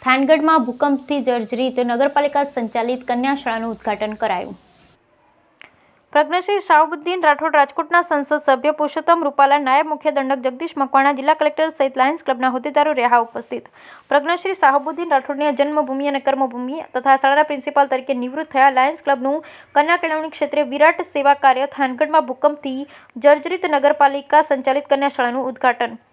થાનગઢમાં ભૂકંપથી જર્જરિત નગરપાલિકા સંચાલિત કન્યા શાળાનું ઉદ્ઘાટન કરાયું. પ્રજ્ઞશ્રી શાહબુદ્દીન રાઠોડ, રાજકોટના સંસદ સભ્ય પુરુષોત્તમ રૂપાલા, નાયબ મુખ્ય દંડક જગદીશ મકવાણા, જિલ્લા કલેક્ટર સહિત લાયન્સ ક્લબના હોદ્દેદારો રહ્યા ઉપસ્થિત. પ્રજ્ઞશ્રી શાહબુદ્દીન રાઠોડની જન્મભૂમિ અને કર્મભૂમિ તથા શાળાના પ્રિન્સિપાલ તરીકે નિવૃત્ત થયા લાયન્સ ક્લબનું કન્યા કેળવણી ક્ષેત્રે વિરાટ સેવા કાર્ય. થાનગઢમાં ભૂકંપથી જર્જરિત નગરપાલિકા સંચાલિત કન્યા શાળાનું ઉદ્ઘાટન.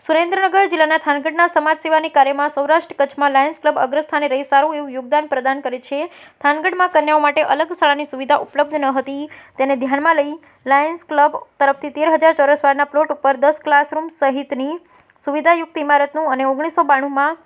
સુરેન્દ્રનગર જિલ્લાના થાનગઢના સમાજ સેવાની કાર્યમાં સૌરાષ્ટ્ર કચ્છમાં લાયન્સ ક્લબ અગ્રસ્થાને રહી સારું એવું યોગદાન પ્રદાન કરે છે. થાનગઢમાં કન્યાઓ માટે અલગ શાળાની સુવિધા ઉપલબ્ધ ન હતી, તેને ધ્યાનમાં લઈ લાયન્સ ક્લબ તરફથી 13,000 ચોરસ વારના પ્લોટ ઉપર 10 ક્લાસરૂમ સહિતની સુવિધાયુક્ત ઇમારતનું અને 1992માં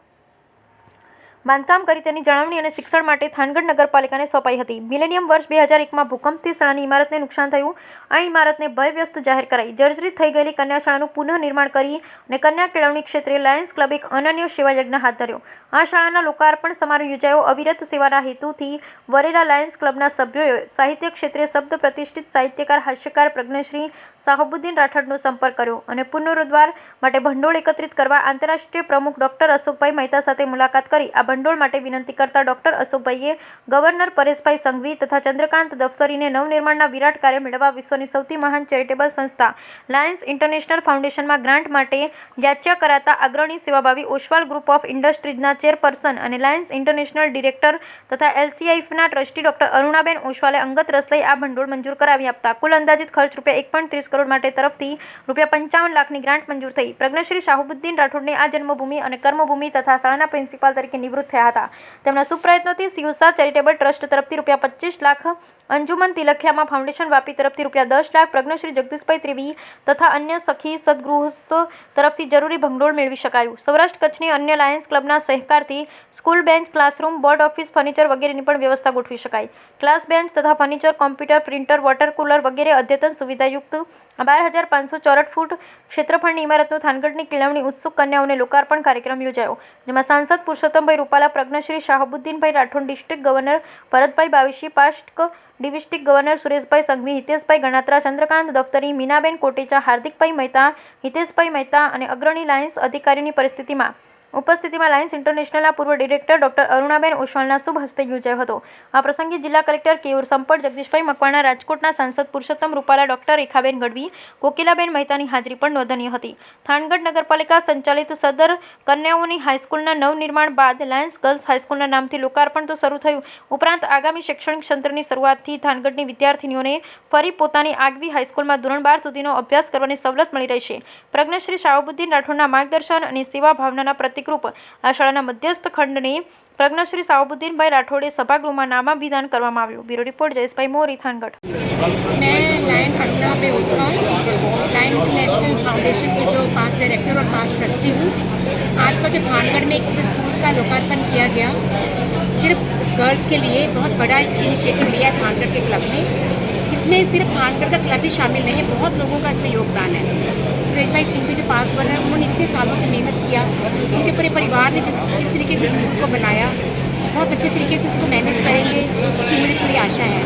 બાંધકામ કરી તેની જાળવણી અને શિક્ષણ માટે થાનગઢ નગરપાલિકાને સોંપાઈ હતી. મિલેનિયમ વર્ષ 2001માં ભૂકંપથી શાળાની ઇમારતને નુકસાન થયું. આ ઇમારતને ભયગ્રસ્ત જાહેર કરાઈ. જર્જરિત થઈ ગયેલી કન્યા શાળાનું પુનઃનિર્માણ કરી અને કન્યા કેળવણી ક્ષેત્રે લાયન્સ ક્લબ એક અનન્ય સેવા યજ્ઞ હાથ ધર્યો. આ શાળાના લોકાર્પણ સમારોહ યોજાયો. અવિરત સેવાના હેતુથી વરેલા લાયન્સ ક્લબના સભ્યોએ સાહિત્ય ક્ષેત્રે શબ્દ પ્રતિષ્ઠિત સાહિત્યકાર હાસ્યકાર પ્રજ્ઞશ્રી શાહબુદ્દીન રાઠોડનો સંપર્ક કર્યો અને પુનરોદ્ધાર માટે ભંડોળ એકત્રિત કરવા આંતરરાષ્ટ્રીય પ્રમુખ ડોક્ટર અશોકભાઈ મહેતા સાથે મુલાકાત કરી આ ભંડોળ માટે વિનંતી કરતા ડોક્ટર અશોકભાઈએ ગવર્નર પરેશભાઈ સંઘવી તથા ચંદ્રકાંત દફતરીને નવનિર્માણના વિરાટ કાર્ય મેળવવા વિશ્વની સૌથી મહાન ચેરિટેબલ સંસ્થા લાયન્સ ઇન્ટરનેશનલ ફાઉન્ડેશનમાં ગ્રાન્ટ માટે યાચના કરાતા અગ્રણી સેવાભાવી ઓસ્વાલ ગ્રુપ ઓફ ઇન્ડસ્ટ્રીઝના ચેરપર્સન અને લાયન્સ ઇન્ટરનેશનલ ડિરેક્ટર તથા LCIFના ટ્રસ્ટી ડોક્ટર અરુણાબેન ઓસ્વાલે અંગત રસ લઈ આ ભંડોળ મંજૂર કરાવી આપતા કુલ અંદાજિત ખર્ચ ₹1.30 કરોડ માટે તરફથી ₹55 લાખની ગ્રાન્ટ મંજૂર થઈ. પ્રજ્ઞશ્રી શાહબુદ્દીન રાઠોડને આ જન્મભૂમિ અને કર્મભૂમિ તથા શાળાના પ્રિન્સિપાલ તરીકે નિવૃત્ત થયા હતા. તેમના સુપ્રયત્નોથી સિયુસા ચેરિટેબલ ટ્રસ્ટ તરફથી ₹25 લાખ, અંજુમન તિલખિયામાં ફાઉન્ડેશન વાપી તરફથી ₹10 લાખ, પ્રજ્ઞશ્રી જગદીશભાઈ ત્રિવી તથા અન્ય સખી સદગૃહસ્થો તરફથી જરૂરી ભંડોળ મેળવી શકાયું. સૌરાષ્ટ્ર કચ્છની અન્ય લાયન્સ ક્લબના સહકારથી school bench, classroom, board office, furniture વગેરેની પણ વ્યવસ્થા ગોઠવી શકાય. ક્લાસ બેન્ચ તથા furniture, computer, printer, water cooler વગેરે અદ્યતન સુવિધાયુક્ત 12,500 ચોરસ ફૂટ ક્ષેત્રફળની ઇમારતનું થાનગઢની કેળવણી ઉત્સુક કન્યાઓને લોકાર્પણ કાર્યક્રમ યોજાયો, જેમાં સાંસદ Purushottambhai Rupala, Pragnashri Shahbuddinbhai Rathod, district governor Bharatbhai Bavishi, past district governor Sureshbhai Sanghvi, Hiteshbhai Ganatra, Chandrakant Daftari, Minaben Kotecha, Hardikbhai Mehta, Hiteshbhai Mehta અને અગ્રણી લાયન્સ અધિકારીની ઉપસ્થિતિમાં લાયન્સ ઇન્ટરનેશનલના પૂર્વ ડિરેક્ટર ડોક્ટર અરુણાબેન ઓસ્વાલના શુભ હસ્તે યોજાયો હતો. આ પ્રસંગે જિલ્લા કલેક્ટર કેયુર સંપટ, જગદીશભાઈ મકવાણા, રાજકોટના સાંસદ પુરુષોત્તમ રૂપાલા, ડોક્ટર રેખાબેન ગઢવી, કોકિલાબેન મહેતાની હાજરી પણ નોંધનીય હતી. થાનગઢ નગરપાલિકા સંચાલિત સદર કન્યાઓની હાઈસ્કૂલના નવનિર્માણ બાદ લાયન્સ ગર્લ્સ હાઈસ્કૂલના નામથી લોકાર્પણ તો શરૂ થયું, ઉપરાંત આગામી શૈક્ષણિક સત્રની શરૂઆતથી થાનગઢની વિદ્યાર્થીનીઓને ફરી પોતાની આગવી હાઈસ્કૂલમાં ધોરણ 12 સુધીનો અભ્યાસ કરવાની સવલત મળી રહેશે. પ્રજ્ઞશ્રી શાહબુદ્દીન રાઠોડના માર્ગદર્શન અને સેવા ભાવનાના પ્રતિકરૂપ આ શાળાના મધ્યસ્થ ખંડને પ્રજ્ઞશ્રી શાહબુદ્દીનભાઈ રાઠોડે સભાગૃહમાં નામાભિધાન કરવામાં આવ્યું. Bureau report Jayeshbhai Mori, Thangadh. मैं Lion Arunaben Oswal, Lion International Foundation के जो पास्ट डायरेक्टर और पास्ट ट्रस्टी हूँ. आज का जो थानगढ़ में एक स्कूल का लोकार्पण किया गया, सिर्फ गर्ल्स के लिए बहुत बड़ा इनिशिएटिव लिया है थानगढ़ के क्लब ने. इसमें सिर्फ थानगढ़ का क्लब ही शामिल नहीं है, बहुत लोगों का इसमें योगदान है. सुरेश भाई सिंह जो पास बन रहे हैं, उन्होंने इतने सालों से मेहनत किया. उनके पूरे परिवार ने जिस तरीके से स्कूल को बनाया, बहुत अच्छे तरीके से उसको मैनेज करेंगे, इसकी मुझे पूरी आशा है.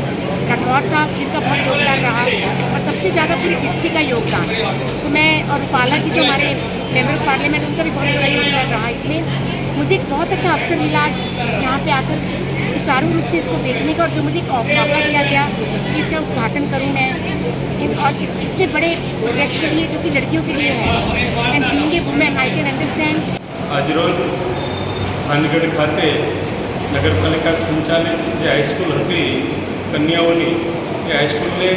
राठौर साहब जिनका बहुत योगदान रहा और सबसे ज़्यादा पूरी डिस्ट्रिक्ट का योगदान, तो मैं और रूपाला जी जो हमारे मेंबर ऑफ पार्लियामेंट, उनका भी बहुत बड़ा योगदान रहा इसमें. मुझे एक बहुत अच्छा अवसर मिला आज यहाँ पे आकर सुचारू रूप से इसको देखने का, और जो मुझे एक मौका दिया गया कि इसका उद्घाटन करूँ मैं, और इतने बड़े प्रोजेक्ट के लिए जो कि लड़कियों के लिए है. And being a women I can understand. आज रोज थानगढ़ खाते नगरपालिका संचालित जो हाईस्कूल थी कन्याओनी, એ હાઈસ્કૂલને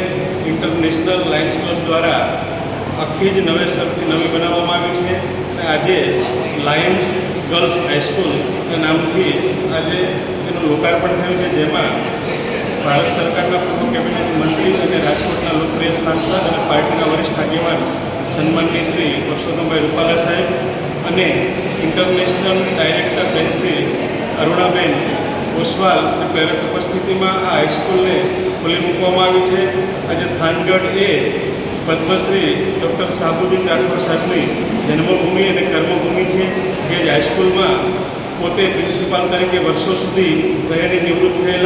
ઇન્ટરનેશનલ લાયન્સ ક્લબ દ્વારા આખી જ નવેસરથી નવી બનાવવામાં આવી છે. અને આજે લાયન્સ ગર્લ્સ હાઈસ્કૂલના નામથી આજે એનું લોકાર્પણ થયું છે, જેમાં ભારત સરકારના પૂર્વ કેબિનેટ મંત્રી અને રાજકોટના લોકપ્રિય સાંસદ અને પાર્ટીના વરિષ્ઠ આગેવાન સન્માનીય શ્રી પુરુષોત્તમભાઈ રૂપાલા સાહેબ અને ઇન્ટરનેશનલ ડાયરેક્ટર બેન શ્રી અરુણાબેન ઓસવાલ પ્રેરક ઉપસ્થિતિમાં આ હાઈસ્કૂલને ખુલ્લી મૂકવામાં આવી છે. આજે થાનગઢ એ પદ્મશ્રી ડૉક્ટર શાહબુદ્દીન રાઠોડ સાહેબની જન્મભૂમિ અને કર્મભૂમિ છે, જે હાઈસ્કૂલમાં પોતે પ્રિન્સિપાલ તરીકે વર્ષો સુધી રહેલી નિવૃત્ત થયેલા